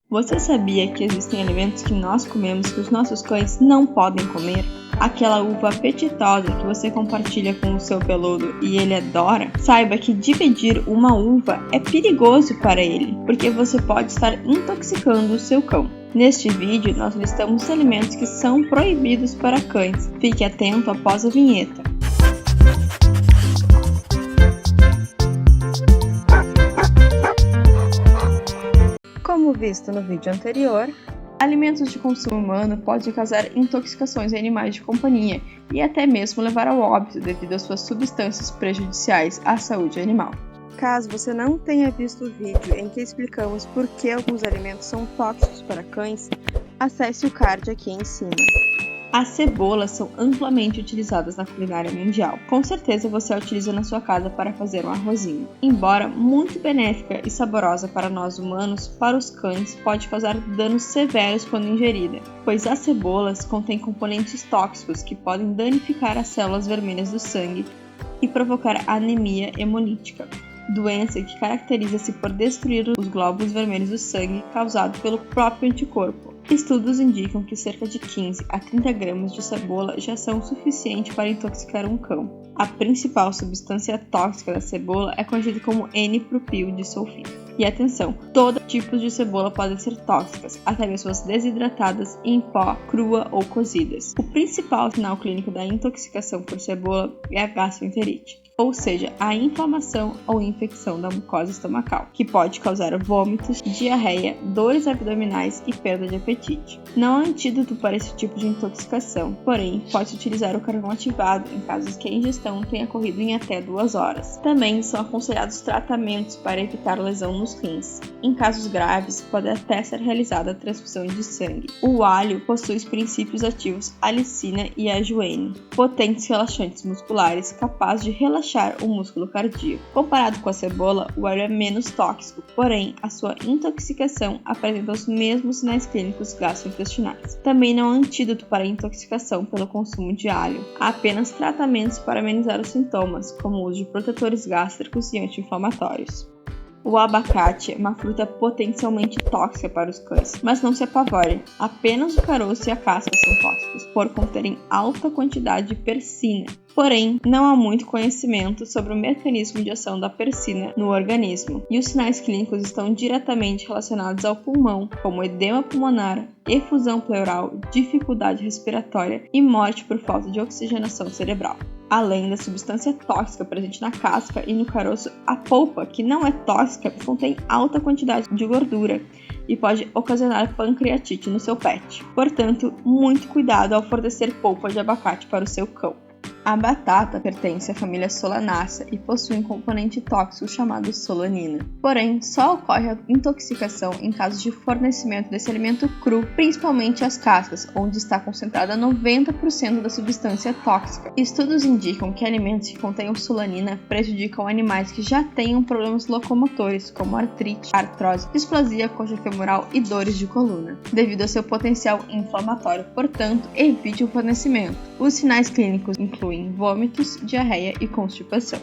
Você sabia que existem alimentos que nós comemos que os nossos cães não podem comer? Aquela uva apetitosa que você compartilha com o seu peludo e ele adora? Saiba que dividir uma uva é perigoso para ele, porque você pode estar intoxicando o seu cão. Neste vídeo, nós listamos os alimentos que são proibidos para cães. Fique atento após a vinheta. Como visto no vídeo anterior, alimentos de consumo humano podem causar intoxicações em animais de companhia e até mesmo levar ao óbito devido às suas substâncias prejudiciais à saúde animal. Caso você não tenha visto o vídeo em que explicamos por que alguns alimentos são tóxicos para cães, acesse o card aqui em cima. As cebolas são amplamente utilizadas na culinária mundial. Com certeza você a utiliza na sua casa para fazer um arrozinho. Embora muito benéfica e saborosa para nós humanos, para os cães pode causar danos severos quando ingerida, pois as cebolas contêm componentes tóxicos que podem danificar as células vermelhas do sangue e provocar anemia hemolítica, doença que caracteriza-se por destruir os glóbulos vermelhos do sangue causado pelo próprio anticorpo. Estudos indicam que cerca de 15 a 30 gramas de cebola já são suficientes para intoxicar um cão. A principal substância tóxica da cebola é conhecida como N-propildisulfito. E atenção, todo tipo de cebola podem ser tóxicas, até mesmo as desidratadas, em pó, crua ou cozidas. O principal sinal clínico da intoxicação por cebola é a gastroenterite, ou seja, a inflamação ou infecção da mucosa estomacal, que pode causar vômitos, diarreia, dores abdominais e perda de apetite. Não há antídoto para esse tipo de intoxicação, porém, pode-se utilizar o carvão ativado em casos que a ingestão tenha ocorrido em até 2 horas. Também são aconselhados tratamentos para evitar lesão nos rins. Em casos graves, pode até ser realizada a transfusão de sangue. O alho possui os princípios ativos alicina e ajoene, potentes relaxantes musculares capazes de relaxar o músculo cardíaco. Comparado com a cebola, o alho é menos tóxico, porém, a sua intoxicação apresenta os mesmos sinais clínicos gastrointestinais. Também não há antídoto para a intoxicação pelo consumo de alho. Há apenas tratamentos para amenizar os sintomas, como o uso de protetores gástricos e anti-inflamatórios. O abacate é uma fruta potencialmente tóxica para os cães, mas não se apavore, apenas o caroço e a casca são tóxicos, por conterem alta quantidade de persina. Porém, não há muito conhecimento sobre o mecanismo de ação da persina no organismo, e os sinais clínicos estão diretamente relacionados ao pulmão, como edema pulmonar, efusão pleural, dificuldade respiratória e morte por falta de oxigenação cerebral. Além da substância tóxica presente na casca e no caroço, a polpa, que não é tóxica, contém alta quantidade de gordura e pode ocasionar pancreatite no seu pet. Portanto, muito cuidado ao fornecer polpa de abacate para o seu cão. A batata pertence à família Solanaceae e possui um componente tóxico chamado solanina. Porém, só ocorre a intoxicação em casos de fornecimento desse alimento cru, principalmente as cascas, onde está concentrada 90% da substância tóxica. Estudos indicam que alimentos que contenham solanina prejudicam animais que já tenham problemas locomotores, como artrite, artrose, displasia coxofemoral e dores de coluna, devido ao seu potencial inflamatório. Portanto, evite o fornecimento. Os sinais clínicos incluem vômitos, diarreia e constipação.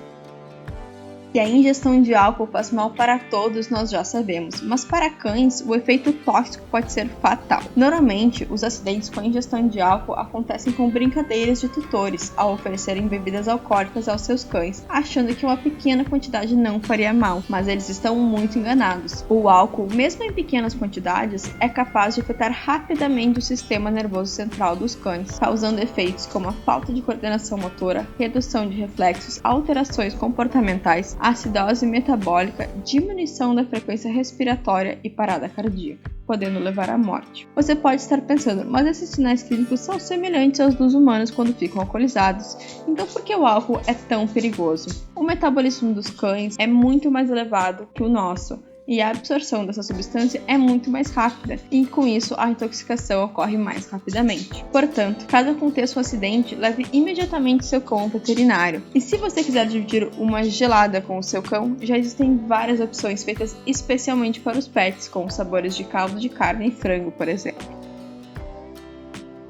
Que a ingestão de álcool faz mal para todos, nós já sabemos, mas para cães o efeito tóxico pode ser fatal. Normalmente, os acidentes com a ingestão de álcool acontecem com brincadeiras de tutores ao oferecerem bebidas alcoólicas aos seus cães, achando que uma pequena quantidade não faria mal, mas eles estão muito enganados. O álcool, mesmo em pequenas quantidades, é capaz de afetar rapidamente o sistema nervoso central dos cães, causando efeitos como a falta de coordenação motora, redução de reflexos, alterações comportamentais, acidose metabólica, diminuição da frequência respiratória e parada cardíaca, podendo levar à morte. Você pode estar pensando, mas esses sinais clínicos são semelhantes aos dos humanos quando ficam alcoolizados, então por que o álcool é tão perigoso? O metabolismo dos cães é muito mais elevado que o nosso, e a absorção dessa substância é muito mais rápida, e com isso a intoxicação ocorre mais rapidamente. Portanto, caso aconteça um acidente, leve imediatamente seu cão ao veterinário. E se você quiser dividir uma gelada com o seu cão, já existem várias opções feitas especialmente para os pets, com sabores de caldo de carne e frango, por exemplo.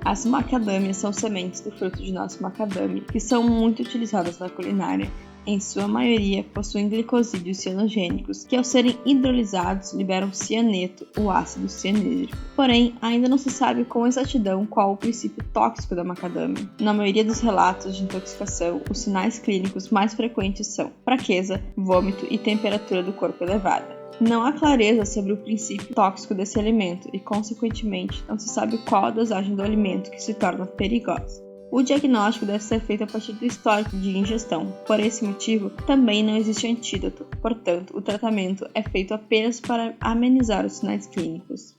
As macadâmias são sementes do fruto de noz macadâmia, que são muito utilizadas na culinária em sua maioria, possuem glicosídeos cianogênicos, que ao serem hidrolisados liberam cianeto, o ácido cianídrico. Porém, ainda não se sabe com exatidão qual o princípio tóxico da macadâmia. Na maioria dos relatos de intoxicação, os sinais clínicos mais frequentes são fraqueza, vômito e temperatura do corpo elevada. Não há clareza sobre o princípio tóxico desse alimento e, consequentemente, não se sabe qual a dosagem do alimento que se torna perigosa. O diagnóstico deve ser feito a partir do histórico de ingestão. Por esse motivo, também não existe antídoto, portanto, o tratamento é feito apenas para amenizar os sinais clínicos.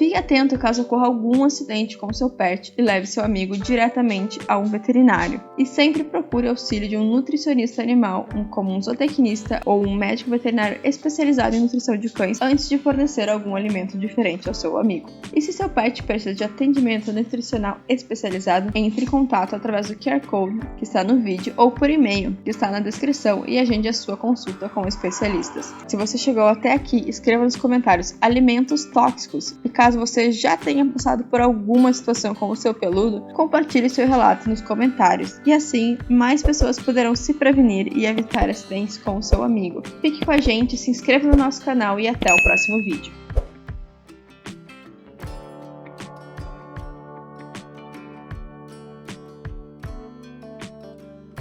Fique atento caso ocorra algum acidente com seu pet e leve seu amigo diretamente a um veterinário. E sempre procure auxílio de um nutricionista animal, como um zootecnista ou um médico veterinário especializado em nutrição de cães antes de fornecer algum alimento diferente ao seu amigo. E se seu pet precisa de atendimento nutricional especializado, entre em contato através do QR Code que está no vídeo ou por e-mail que está na descrição e agende a sua consulta com especialistas. Se você chegou até aqui, escreva nos comentários alimentos tóxicos e caso você já tenha passado por alguma situação com o seu peludo, compartilhe seu relato nos comentários. E assim, mais pessoas poderão se prevenir e evitar acidentes com o seu amigo. Fique com a gente, se inscreva no nosso canal e até o próximo vídeo.